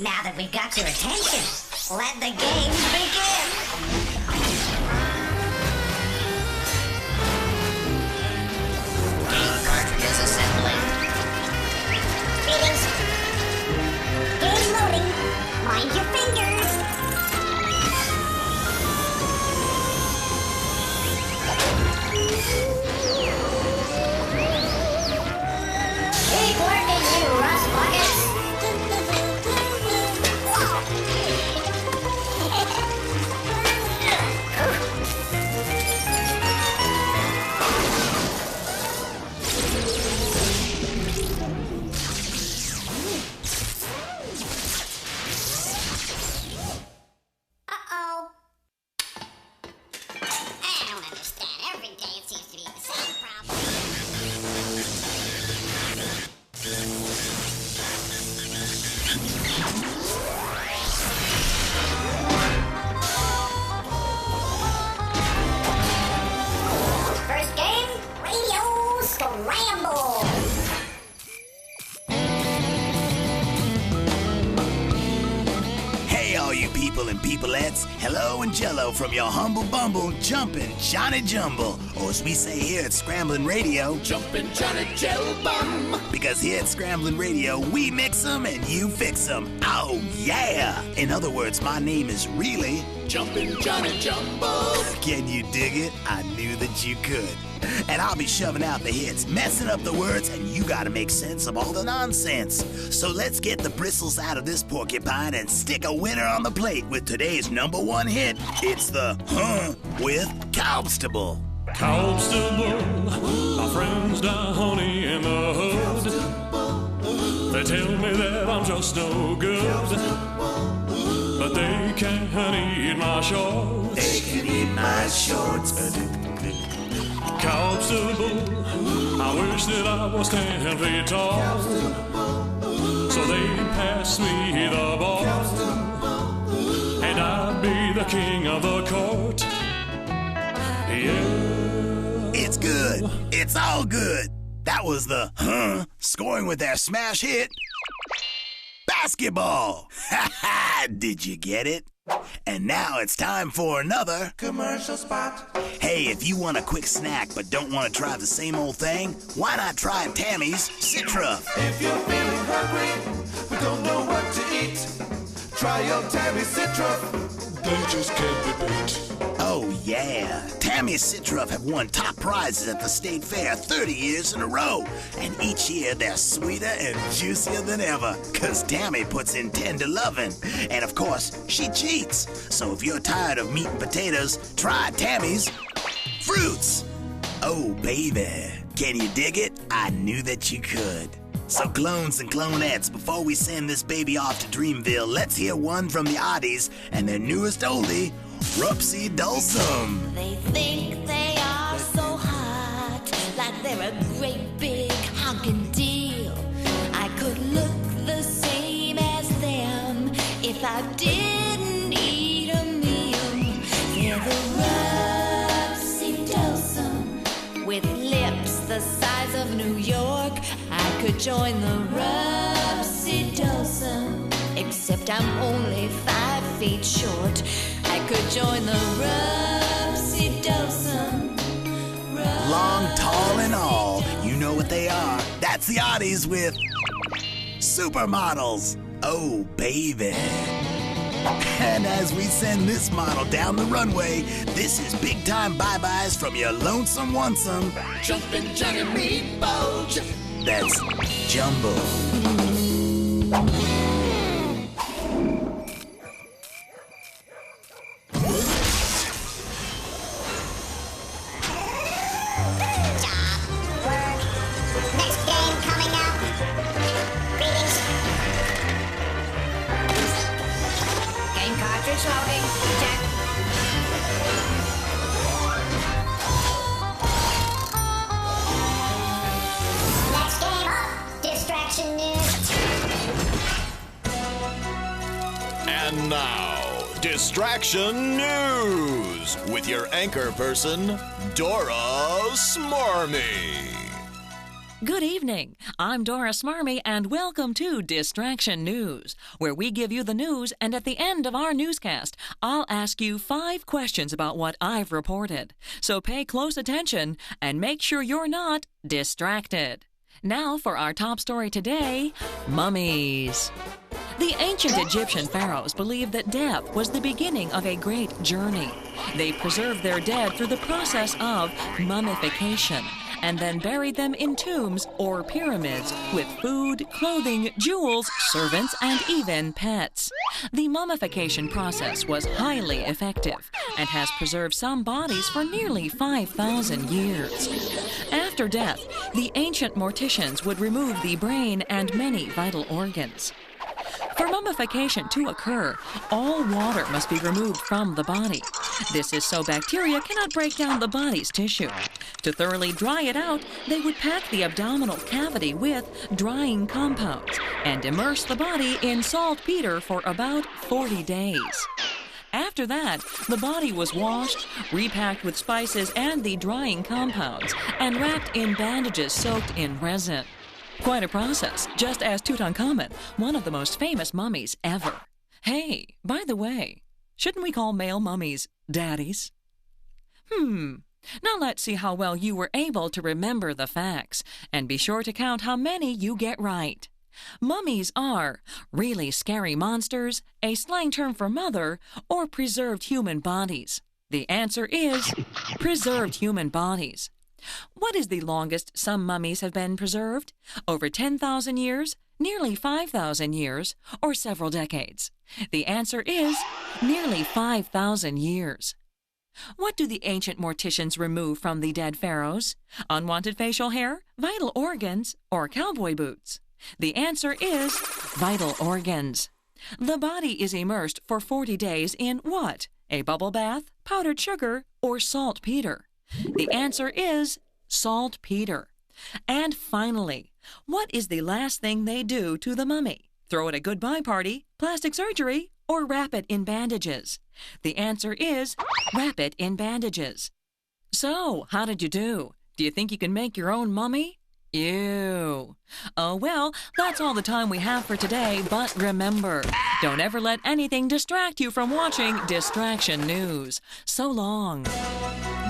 Now that we've got your attention, let the games begin! Game cartridges assembling. Greetings. Game loading. Mind your fingers. Keep working, you rust buckets. Hello and jello from your humble bumble, Jumpin' Johnny Jumble. Or as we say here at Scramblin' Radio, Jumpin' Johnny Jellbum. Because here at Scramblin' Radio, we mix 'em and you fix 'em. Oh yeah! In other words, my name is really Jumpin' Johnny Jumble. Can you dig it? I knew that you could. And I'll be shoving out the hits, messing up the words, and you gotta make sense of all the nonsense. So let's get the bristles out of this porcupine and stick a winner on the plate with today's #1 hit. It's the with Cowbstable. Cowbstable, my friends down in the hood. They tell me that I'm just no good, but they can't eat my shorts. They can eat my shorts. Cowbstable, I wish that I was 10 feet tall, so they'd pass me the ball, and I'd be the king of the court. Yeah. It's good. It's all good. That was the scoring with their smash hit, Basketball. Ha ha! Did you get it? And now it's time for another commercial spot. Hey, if you want a quick snack but don't want to try the same old thing, why not try Tammy's Citruff? If you're feeling hungry but don't know what to eat, try your Tammy's Citruff. They just can't be beat. Oh yeah, Tammy's Citruff have won top prizes at the State Fair 30 years in a row. And each year they're sweeter and juicier than ever, cause Tammy puts in tender loving. And of course, she cheats. So if you're tired of meat and potatoes, try Tammy's Fruits. Oh baby, can you dig it? I knew that you could. So clones and clonettes, before we send this baby off to Dreamville, let's hear one from the Oddies and their newest oldie, Rupsy Dulcum. They think they are so hot, like they're a great big honkin' deal. I could look the same as them if I didn't eat a meal. They're the Rupsy Dulcum, with lips the size of New York. I could join the Rupsy Dulcum, except I'm only 5 feet short. I could join the Rupsy Dulcum. Long, tall, and all, you know what they are. That's the Oddies with Supermodels. Oh, baby. And as we send this model down the runway, this is big time bye-byes from your lonesome onesome Jumpin' Johnny Meatball. That's Jumbo. Next game coming up. Greetings. Game cartridge loading. Check. And now, Distraction News with your anchor person, Dora Smarmy. Good evening. I'm Dora Smarmy, and welcome to Distraction News, where we give you the news, and at the end of our newscast, I'll ask you 5 questions about what I've reported. So pay close attention and make sure you're not distracted. Now for our top story today, mummies. The ancient Egyptian pharaohs believed that death was the beginning of a great journey. They preserved their dead through the process of mummification and then buried them in tombs or pyramids with food, clothing, jewels, servants, and even pets. The mummification process was highly effective and has preserved some bodies for nearly 5,000 years. After death, the ancient morticians would remove the brain and many vital organs. For mummification to occur, all water must be removed from the body. This is so bacteria cannot break down the body's tissue. To thoroughly dry it out, they would pack the abdominal cavity with drying compounds and immerse the body in saltpeter for about 40 days. After that, the body was washed, repacked with spices and the drying compounds, and wrapped in bandages soaked in resin. Quite a process, just as Tutankhamun, one of the most famous mummies ever. Hey, by the way, shouldn't we call male mummies daddies? Now let's see how well you were able to remember the facts, and be sure to count how many you get right. Mummies are really scary monsters, a slang term for mother, or preserved human bodies. The answer is preserved human bodies. What is the longest some mummies have been preserved? Over 10,000 years, nearly 5,000 years, or several decades? The answer is nearly 5,000 years. What do the ancient morticians remove from the dead pharaohs? Unwanted facial hair, vital organs, or cowboy boots? The answer is vital organs. The body is immersed for 40 days in what? A bubble bath, powdered sugar, or saltpeter? The answer is saltpeter. And finally, what is the last thing they do to the mummy? Throw it a goodbye party, plastic surgery, or wrap it in bandages? The answer is wrap it in bandages. So, how did you do? Do you think you can make your own mummy? Ew. Oh well, that's all the time we have for today, but remember, don't ever let anything distract you from watching Distraction News. So long.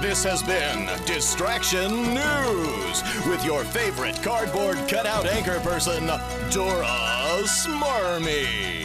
This has been Distraction News with your favorite cardboard cutout anchor person, Dora Smarmy.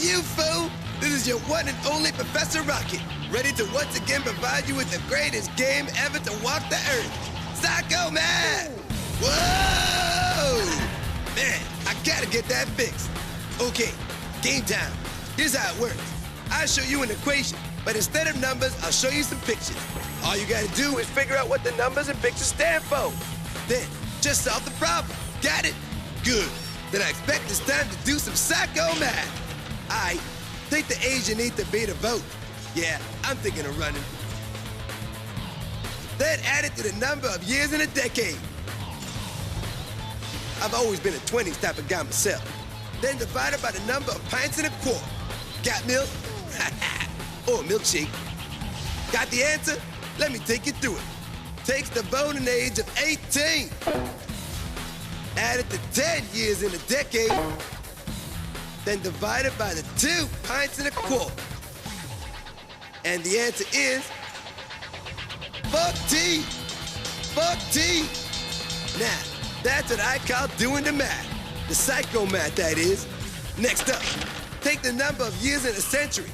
You fool! This is your one and only Professor Rocket, ready to once again provide you with the greatest game ever to walk the earth. Psycho Man! Whoa! Man, I gotta get that fixed. Okay, game time. Here's how it works. I'll show you an equation, but instead of numbers, I'll show you some pictures. All you gotta do is figure out what the numbers and pictures stand for. Then, just solve the problem. Got it? Good. Then I expect it's time to do some psycho math. I think the age you need to be to vote. Yeah, I'm thinking of running. Then add it to the number of years in a decade. I've always been a 20s type of guy myself. Then divide it by the number of pints in a quart. Got milk? Or a milkshake. Got the answer? Let me take you through it. Takes the voting age of 18. Add it to 10 years in a decade. Then divide it by the 2 pints in a quart. And the answer is 14. 14. Now, that's what I call doing the math. The psycho math, that is. Next up, take the number of years in a century.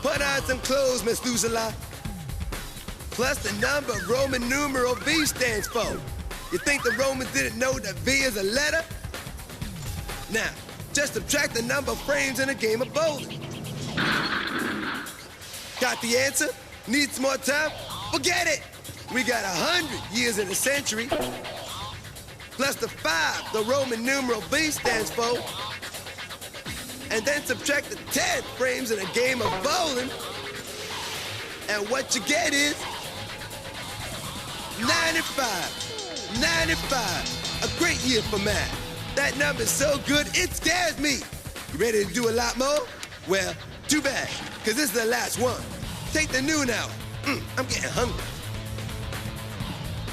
Put on some clothes, Miss Methuselah. Plus the number of Roman numeral V stands for. You think the Romans didn't know that V is a letter? Now, just subtract the number of frames in a game of bowling. Got the answer? Need some more time? Forget it! We got 100 years in a century, plus the 5 the Roman numeral V stands for, and then subtract the 10 frames in a game of bowling, and what you get is 95. 95. A great year for math. That number's so good, it scares me. You ready to do a lot more? Well, too bad, because this is the last one. Take the noon out. I'm getting hungry.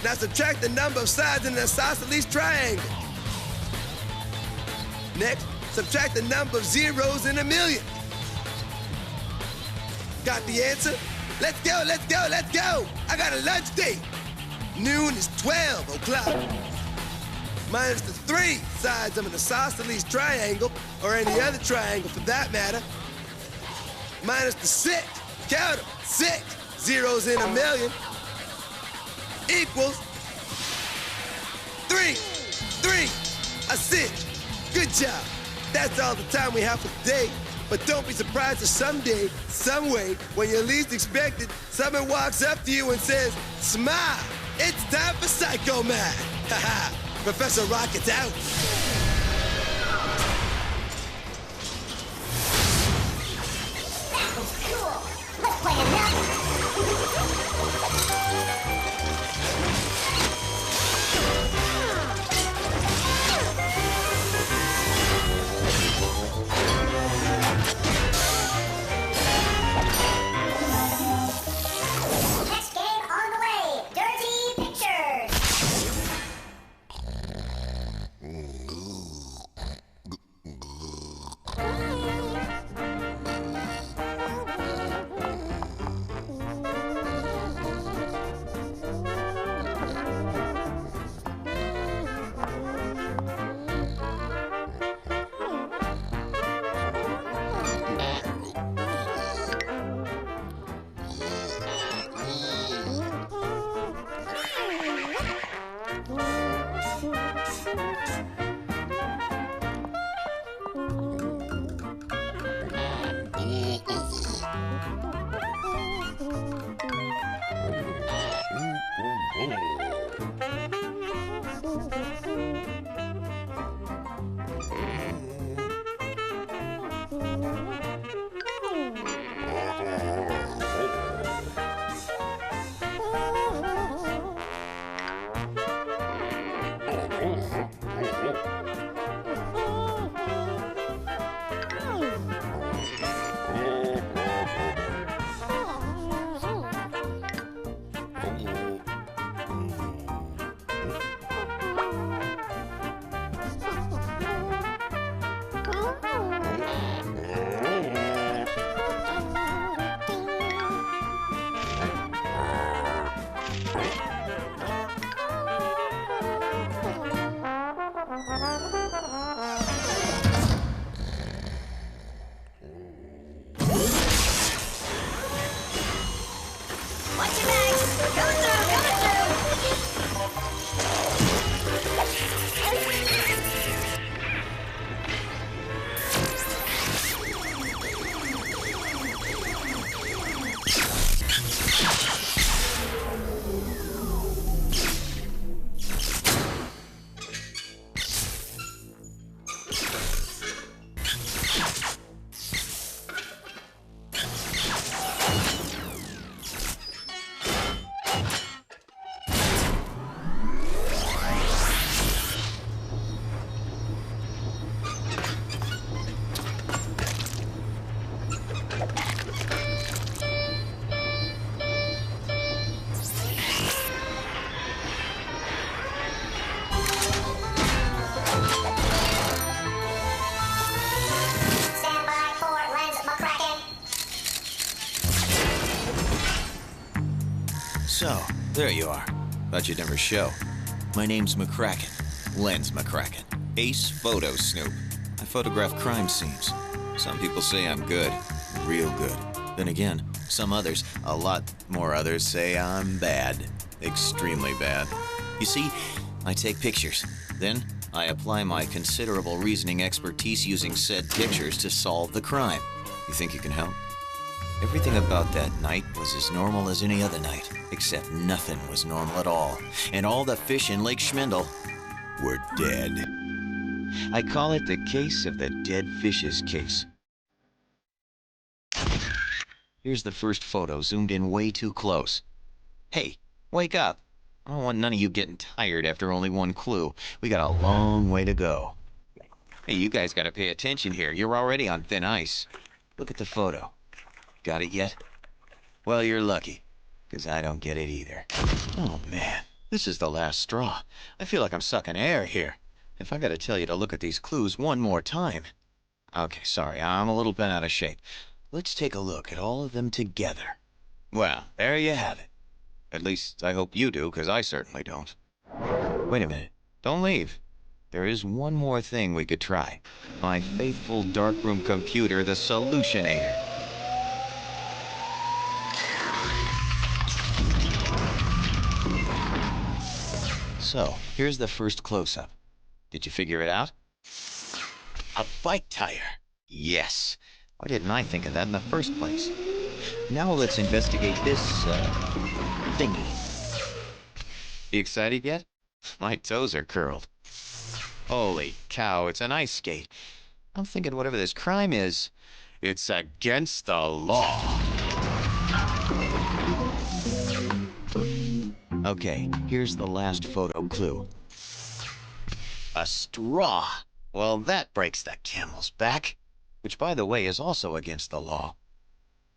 Now subtract the number of sides in an isosceles triangle. Next, subtract the number of zeros in a million. Got the answer? Let's go, let's go, let's go! I got a lunch date. Noon is 12 o'clock. Minus the 3 sides of an isosceles triangle, or any other triangle for that matter. Minus the 6, count them, 6 zeros in a million, equals 3, a cinch. Good job. That's all the time we have for today. But don't be surprised if someday, some way, when you least expect it, someone walks up to you and says, "Smile, it's time for Psycho Math." Haha, Professor Rocket's out. That was cool. Let's play another. Next game on the way. Dirty Pictures. Watch your backs. Coming through, coming through. Stand by for lens McCracken. So, there you are. Thought you'd never show. My name's McCracken. Lens McCracken. Ace Photo Snoop. I photograph crime scenes. Some people say I'm good. Real good. Then again, some others, a lot more others, say I'm bad. Extremely bad. You see, I take pictures. Then, I apply my considerable reasoning expertise using said pictures to solve the crime. You think you can help? Everything about that night was as normal as any other night, except nothing was normal at all. And all the fish in Lake Schmindel were dead. I call it the case of the dead fishes case. Here's the first photo, zoomed in way too close. Hey, wake up. I don't want none of you getting tired after only one clue. We got a long way to go. Hey, you guys gotta pay attention here. You're already on thin ice. Look at the photo. Got it yet? Well, you're lucky, because I don't get it either. Oh, man. This is the last straw. I feel like I'm sucking air here. If I gotta tell you to look at these clues one more time. Okay, sorry, I'm a little bent out of shape. Let's take a look at all of them together. Well, there you have it. At least, I hope you do, because I certainly don't. Wait a minute. Don't leave. There is one more thing we could try. My faithful darkroom computer, the Solutionator. So, here's the first close-up. Did you figure it out? A bike tire. Yes. Why didn't I think of that in the first place? Now let's investigate this, thingy. You excited yet? My toes are curled. Holy cow, it's an ice skate. I'm thinking whatever this crime is, it's against the law. Okay, here's the last photo clue. A straw. Well, that breaks the camel's back, which, by the way, is also against the law.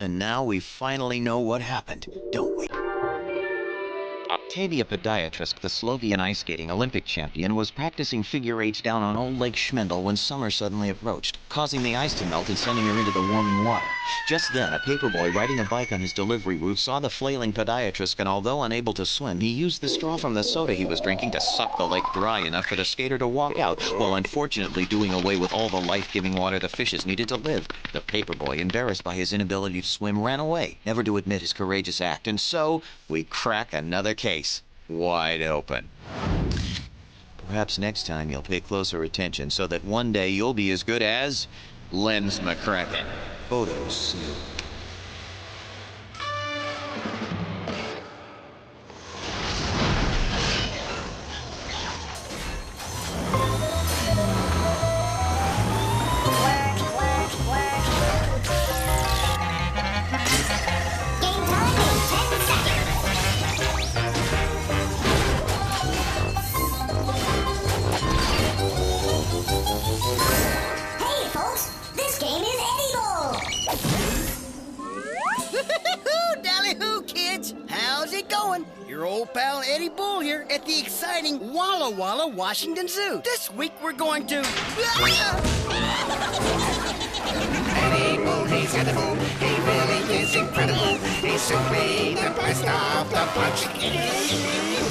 And now we finally know what happened, don't we? Octavia Podiatrisk, the Slovian ice skating Olympic champion, was practicing figure eights down on Old Lake Schmindel when summer suddenly approached, causing the ice to melt and sending her into the warming water. Just then, a paperboy riding a bike on his delivery route saw the flailing Podiatrisk, and although unable to swim, he used the straw from the soda he was drinking to suck the lake dry enough for the skater to walk out, while unfortunately doing away with all the life-giving water the fishes needed to live. The paperboy, embarrassed by his inability to swim, ran away, never to admit his courageous act, and so we crack another case. Wide open. Perhaps next time you'll pay closer attention so that one day you'll be as good as Lens McCracken. Photos. Your old pal Eddie Bull here at the exciting Walla Walla Washington Zoo. This week we're going to... Eddie Bull, he's got the move. He really is incredible. He's simply the best of the bunch.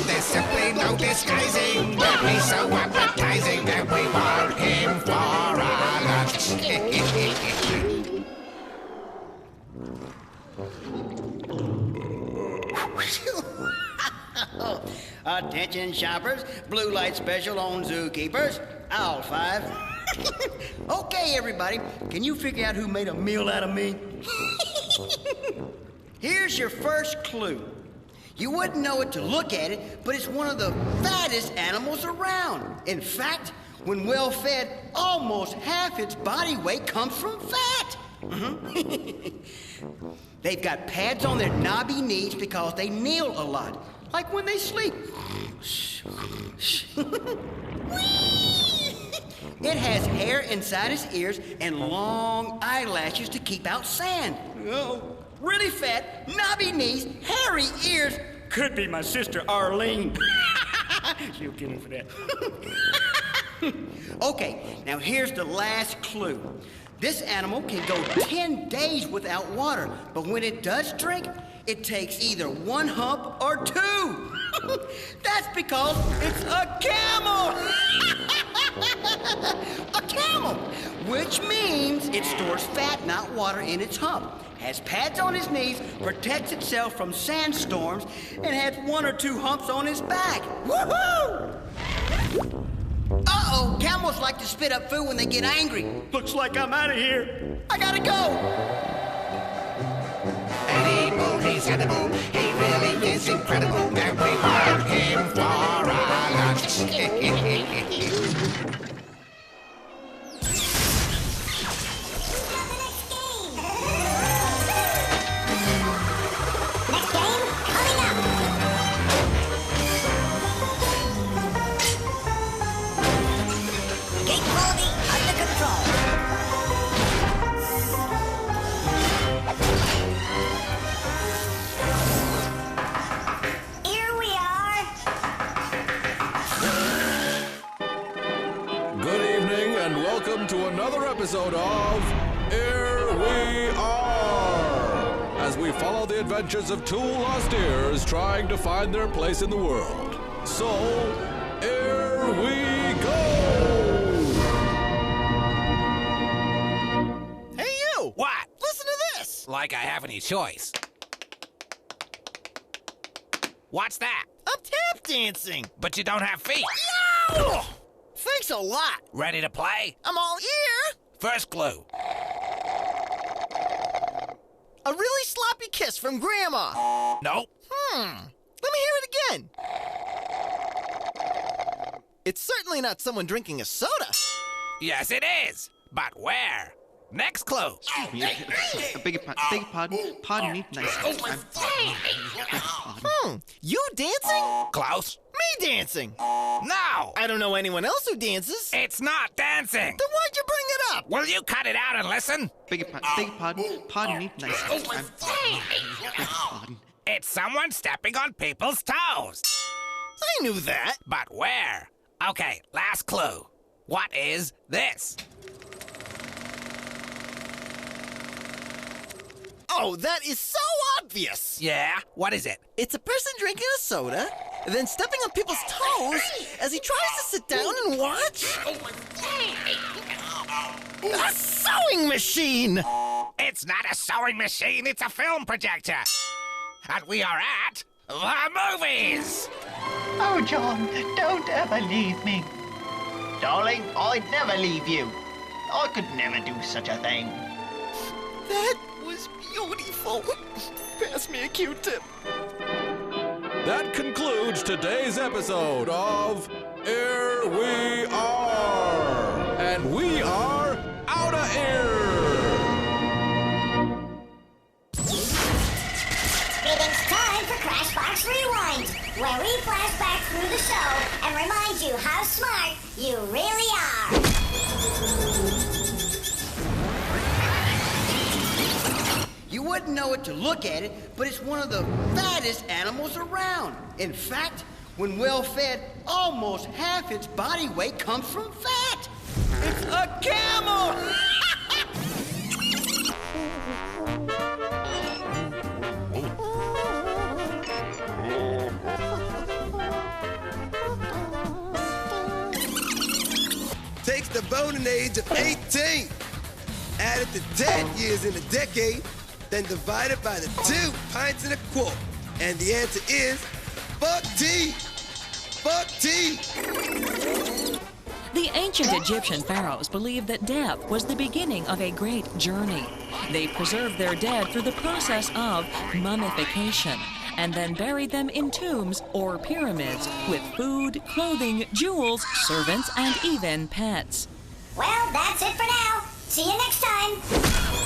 There's simply no disguising that he's so appetizing that we want him for our lunch. Attention shoppers, blue light special on zookeepers. Aisle 5. Okay, everybody, can you figure out who made a meal out of me? Here's your first clue. You wouldn't know it to look at it, but it's one of the fattest animals around. In fact, when well fed, almost half its body weight comes from fat. They've got pads on their knobby knees because they kneel a lot, like when they sleep. It has hair inside its ears and long eyelashes to keep out sand. Oh, really fat, knobby knees, hairy ears. Could be my sister Arlene. She'll kill me for that. Okay, now here's the last clue. This animal can go 10 days without water, but when it does drink, it takes either one hump or two. That's because it's a camel. A camel, which means it stores fat, not water, in its hump, has pads on its knees, protects itself from sandstorms, and has one or two humps on its back. Woohoo! Uh-oh, camels like to spit up food when they get angry. Looks like I'm out of here. I gotta go. Animal, he's edible. He really is incredible. And we want him for our lunch. To another episode of Here We Are, as we follow the adventures of two lost ears trying to find their place in the world. So, here we go! Hey you! What? Listen to this! Like I have any choice. What's that? I'm tap dancing! But you don't have feet. Yo! Thanks a lot. Ready to play? I'm all ear. First clue. A really sloppy kiss from Grandma. Nope. Let me hear it again. It's certainly not someone drinking a soda. Yes, it is. But where? Next clue. Beg your pardon. Pardon me. Nice. You dancing? Klaus? Me dancing? No! I don't know anyone else who dances. It's not dancing. Then why'd you bring it up? Will you cut it out and listen? Beg your pardon. Pardon me. Nice. It's someone stepping on people's toes. I knew that. But where? Okay, last clue. What is this? Oh, that is so obvious! Yeah? What is it? It's a person drinking a soda, then stepping on people's toes as he tries to sit down and watch. A sewing machine! It's not a sewing machine, it's a film projector. And we are at the movies! Oh, John, don't ever leave me. Darling, I'd never leave you. I could never do such a thing. That was beautiful. Pass me a Q-tip. That concludes today's episode of Here We Are. And we are out of here. It's time for Crashbox Rewind, where we flash back through the show and remind you how smart you really are. You wouldn't know it to look at it, but it's one of the fattest animals around. In fact, when well fed, almost half its body weight comes from fat. It's a camel! Takes the voting age of 18. Added to 10 years in a decade, then divided by the 2 pints and a quart. And the answer is fuck tea. Fuck tea. The ancient Egyptian pharaohs believed that death was the beginning of a great journey. They preserved their dead through the process of mummification and then buried them in tombs or pyramids with food, clothing, jewels, servants, and even pets. Well, that's it for now. See you next time.